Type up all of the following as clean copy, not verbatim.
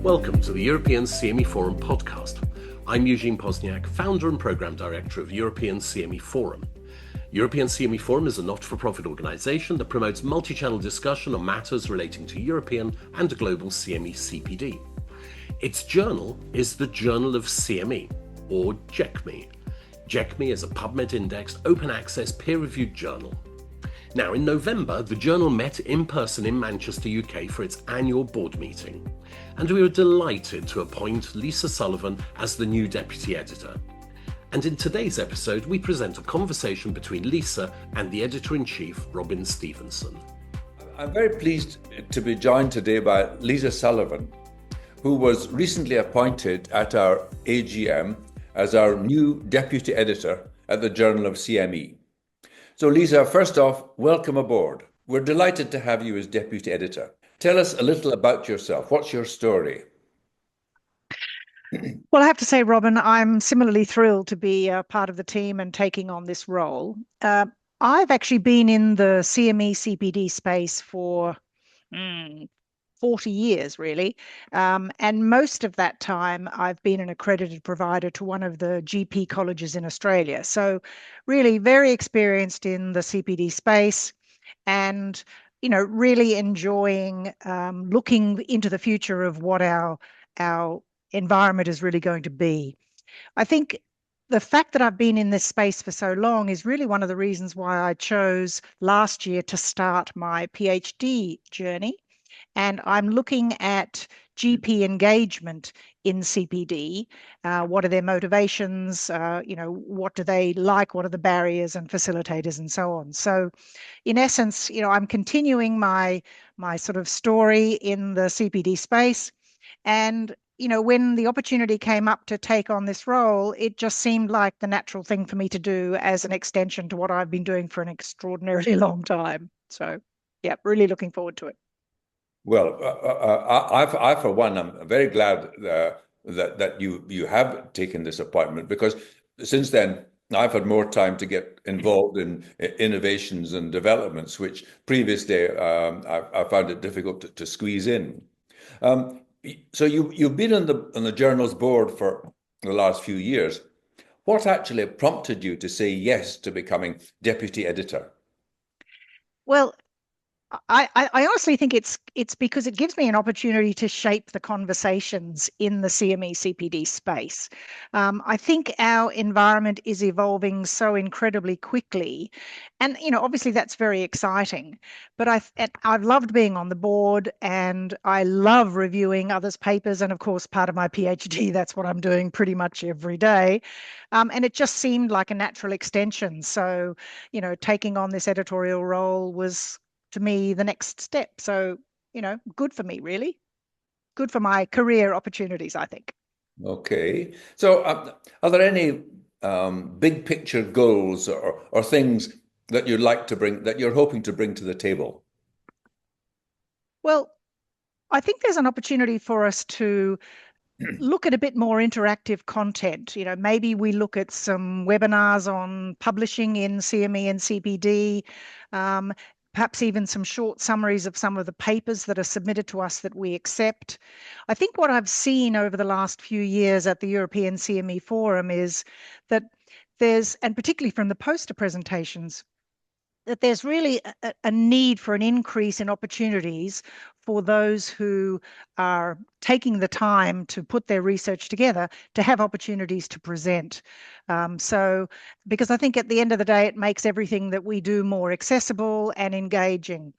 Welcome to the European CME Forum podcast. I'm Eugene Pozniak, founder and programme director of European CME Forum. European CME Forum is a not-for-profit organisation that promotes multi-channel discussion on matters relating to European and global CME CPD. Its journal is the Journal of CME, or JCME. JCME is a PubMed-indexed, open-access, peer-reviewed journal. Now, in November, the journal met in person in Manchester, UK for its annual board meeting, and we were delighted to appoint Lisa Sullivan as the new Deputy Editor. And in today's episode, we present a conversation between Lisa and the Editor-in-Chief, Robin Stevenson. I'm very pleased to be joined today by Lisa Sullivan, who was recently appointed at our AGM as our new Deputy Editor at the Journal of CME. So Lisa, first off, welcome aboard. We're delighted to have you as Deputy Editor. Tell us a little about yourself. What's your story? Well, I have to say, Robin, I'm similarly thrilled to be a part of the team and taking on this role. I've actually been in the CME CPD space for 40 years, really. And most of that time, I've been an accredited provider to one of the GP colleges in Australia. So really very experienced in the CPD space and, really enjoying looking into the future of what our environment is really going to be. I think the fact that I've been in this space for so long is really one of the reasons why I chose last year to start my PhD journey. And I'm looking at GP engagement in CPD. What are their motivations? What do they like? What are the barriers and facilitators and so on? So in essence, I'm continuing my sort of story in the CPD space. And, when the opportunity came up to take on this role, it just seemed like the natural thing for me to do as an extension to what I've been doing for an extraordinarily long time. So, yeah, really looking forward to it. Well, I for one, I'm very glad that you have taken this appointment, because since then I've had more time to get involved in innovations and developments, which previously I found it difficult to squeeze in. So you've been on the journal's board for the last few years. What actually prompted you to say yes to becoming deputy editor? Well, I honestly think it's because it gives me an opportunity to shape the conversations in the CME CPD space. I think our environment is evolving so incredibly quickly, and obviously that's very exciting. But I've loved being on the board, and I love reviewing others' papers, and of course, part of my PhD, that's what I'm doing pretty much every day. And it just seemed like a natural extension. So, taking on this editorial role was, to me, the next step. So, good for me, really. Good for my career opportunities, I think. Okay. So are there any big picture goals or things that you'd like to bring, that you're hoping to bring to the table? Well, I think there's an opportunity for us to look at a bit more interactive content. Maybe we look at some webinars on publishing in CME and CPD, perhaps even some short summaries of some of the papers that are submitted to us that we accept. I think what I've seen over the last few years at the European CME Forum is that there's, and particularly from the poster presentations, that there's really a need for an increase in opportunities for those who are taking the time to put their research together to have opportunities to present. So, because I think at the end of the day, it makes everything that we do more accessible and engaging.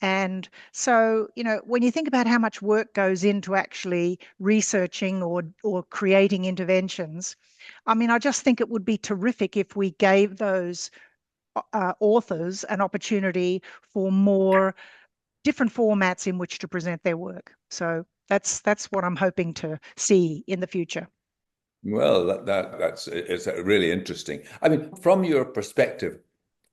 And so, when you think about how much work goes into actually researching or creating interventions, I just think it would be terrific if we gave those authors an opportunity for more different formats in which to present their work. So that's what I'm hoping to see in the future. Well, it's really interesting. From your perspective,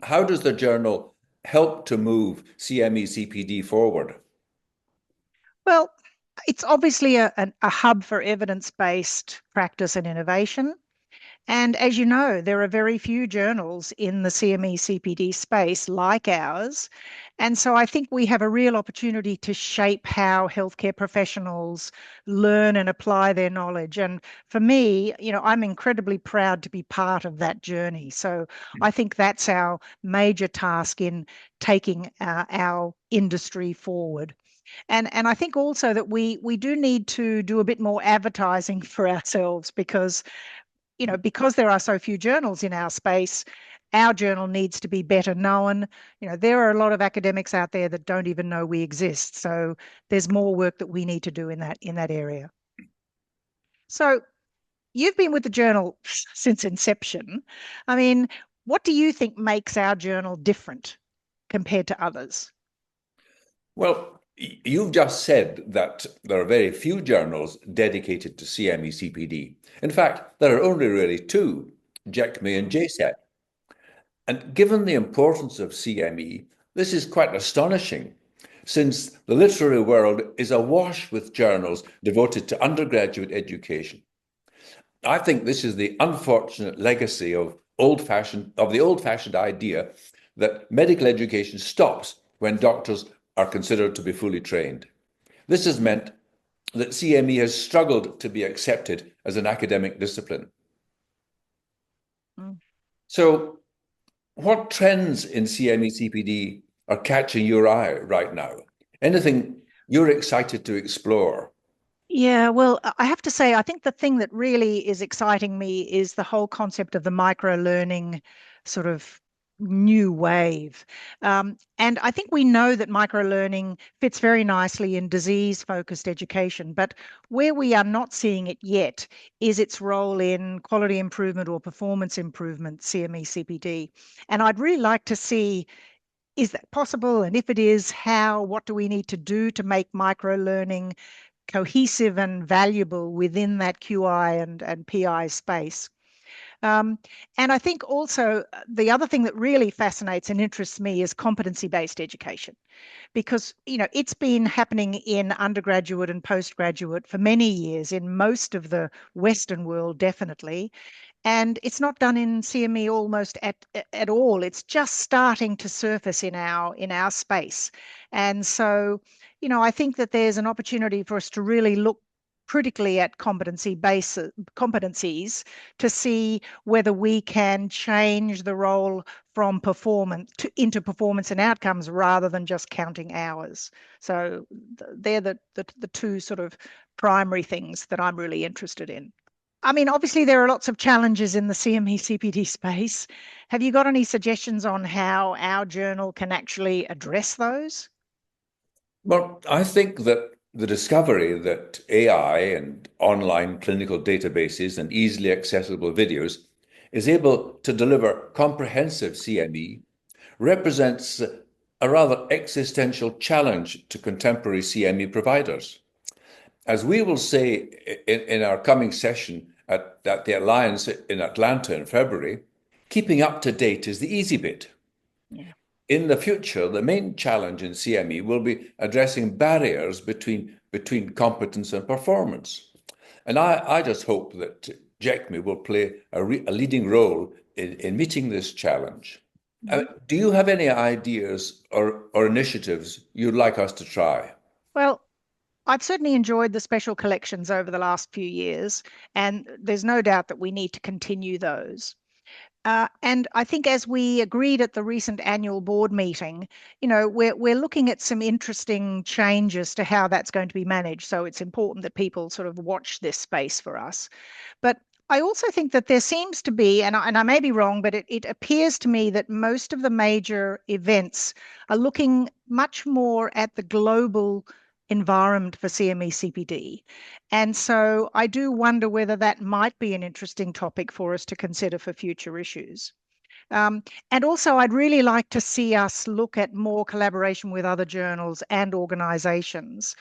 how does the journal help to move CME CPD forward? Well, it's obviously a hub for evidence-based practice and innovation. And as you know, there are very few journals in the CME CPD space like ours. And so I think we have a real opportunity to shape how healthcare professionals learn and apply their knowledge. And for me, I'm incredibly proud to be part of that journey. So I think that's our major task in taking our industry forward. And I think also that we do need to do a bit more advertising for ourselves because because there are so few journals in our space, our journal needs to be better known. There are a lot of academics out there that don't even know we exist. So there's more work that we need to do in that area. So you've been with the journal since inception. I mean, what do you think makes our journal different compared to others? Well, you've just said that there are very few journals dedicated to CME CPD. In fact, there are only really two, JCME and JCET. And given the importance of CME, this is quite astonishing, since the literary world is awash with journals devoted to undergraduate education. I think this is the unfortunate legacy of the old-fashioned idea that medical education stops when doctors are considered to be fully trained. This has meant that CME has struggled to be accepted as an academic discipline. So, what trends in CME CPD are catching your eye right now? Anything you're excited to explore? Yeah, well, I have to say, I think the thing that really is exciting me is the whole concept of the micro-learning sort of new wave. And I think we know that micro-learning fits very nicely in disease-focused education, but where we are not seeing it yet is its role in quality improvement or performance improvement, CME CPD. And I'd really like to see, is that possible? And if it is, how? What do we need to do to make micro-learning cohesive and valuable within that QI and PI space? Um, and I think also the other thing that really fascinates and interests me is competency-based education, because it's been happening in undergraduate and postgraduate for many years in most of the Western world, definitely. And it's not done in CME almost at all. It's just starting to surface in our space. And so, I think that there's an opportunity for us to really look critically at competencies to see whether we can change the role from performance into performance and outcomes rather than just counting hours. So they're the two sort of primary things that I'm really interested in. I mean, obviously, there are lots of challenges in the CME CPD space. Have you got any suggestions on how our journal can actually address those? Well, I think that the discovery that AI and online clinical databases and easily accessible videos is able to deliver comprehensive CME represents a rather existential challenge to contemporary CME providers. As we will say in our coming session at the Alliance in Atlanta in February, keeping up to date is the easy bit. Yeah. In the future, the main challenge in CME will be addressing barriers between competence and performance. And I just hope that JCME will play a leading role in meeting this challenge. Do you have any ideas or initiatives you'd like us to try? Well, I've certainly enjoyed the special collections over the last few years, and there's no doubt that we need to continue those. And I think, as we agreed at the recent annual board meeting, we're looking at some interesting changes to how that's going to be managed. So it's important that people sort of watch this space for us. But I also think that there seems to be, and I may be wrong, but it appears to me that most of the major events are looking much more at the global environment for CME CPD. And so I do wonder whether that might be an interesting topic for us to consider for future issues. And also, I'd really like to see us look at more collaboration with other journals and organizations,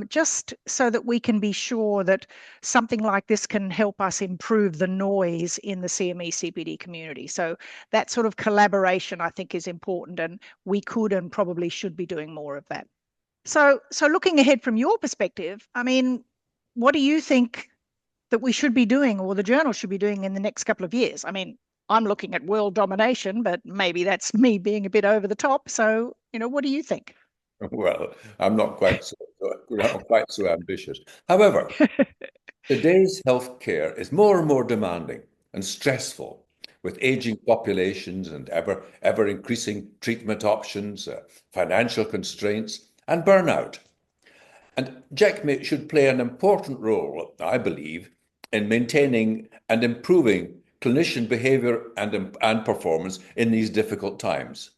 just so that we can be sure that something like this can help us improve the noise in the CME CPD community. So that sort of collaboration, I think, is important, and we could and probably should be doing more of that. So looking ahead from your perspective, I mean, what do you think that we should be doing, or the journal should be doing in the next couple of years? I mean, I'm looking at world domination, but maybe that's me being a bit over the top. So, what do you think? Well, I'm not quite so ambitious. However, today's healthcare is more and more demanding and stressful, with aging populations and ever increasing treatment options, financial constraints, and burnout. And JCME should play an important role, I believe, in maintaining and improving clinician behaviour and performance in these difficult times.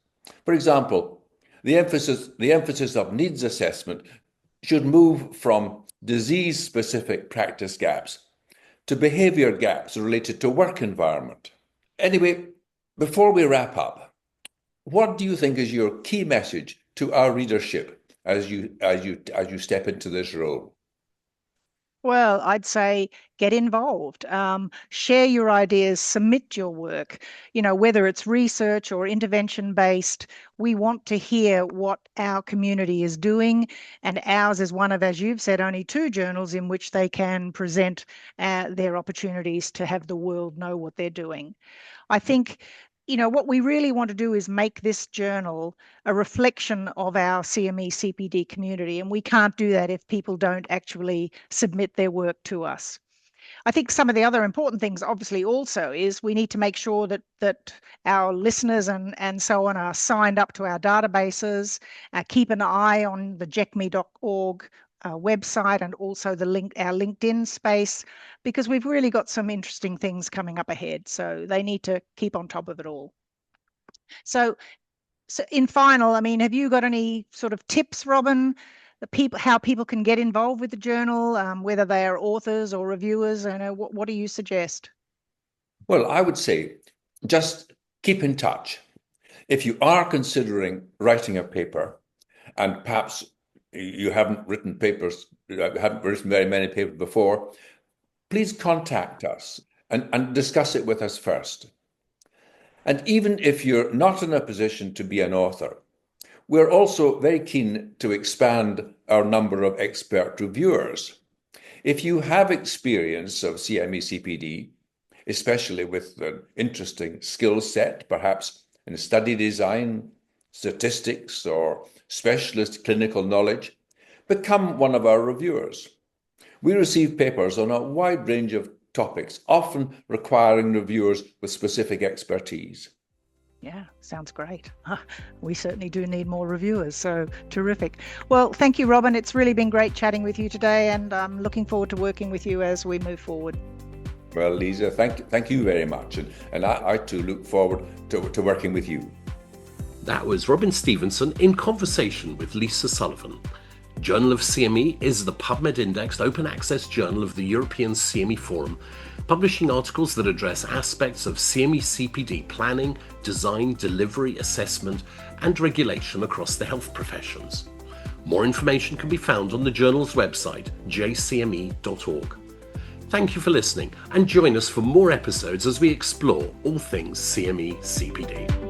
For example, the emphasis of needs assessment should move from disease-specific practice gaps to behaviour gaps related to work environment. Anyway, before we wrap up, what do you think is your key message to our readership as you step into this role? Well, I'd say get involved, share your ideas, submit your work, whether it's research or intervention based. We want to hear what our community is doing, and ours is one of, as you've said, only 2 journals in which they can present their opportunities to have the world know what they're doing. I think what we really want to do is make this journal a reflection of our CME CPD community, and we can't do that if people don't actually submit their work to us. I think some of the other important things, obviously, also is we need to make sure that our listeners and so on are signed up to our databases, keep an eye on the jcme.org website, and also our LinkedIn space, because we've really got some interesting things coming up ahead. So they need to keep on top of it all. So in final, I mean, have you got any sort of tips, Robin, how people can get involved with the journal, whether they are authors or reviewers? What do you suggest? Well, I would say just keep in touch. If you are considering writing a paper, and perhaps you haven't written very many papers before, please contact us and discuss it with us first. And even if you're not in a position to be an author, we're also very keen to expand our number of expert reviewers. If you have experience of CME CPD, especially with an interesting skill set, perhaps in study design, statistics, or specialist clinical knowledge, become one of our reviewers. We receive papers on a wide range of topics, often requiring reviewers with specific expertise. Yeah, sounds great. We certainly do need more reviewers, so terrific. Well, thank you, Robin. It's really been great chatting with you today, and I'm looking forward to working with you as we move forward. Well, Lisa, thank you very much, and I too look forward to working with you. That was Robin Stevenson in conversation with Lisa Sullivan. Journal of CME is the PubMed indexed open access journal of the European CME Forum, publishing articles that address aspects of CME CPD planning, design, delivery, assessment, and regulation across the health professions. More information can be found on the journal's website, jcme.org. Thank you for listening, and join us for more episodes as we explore all things CME CPD.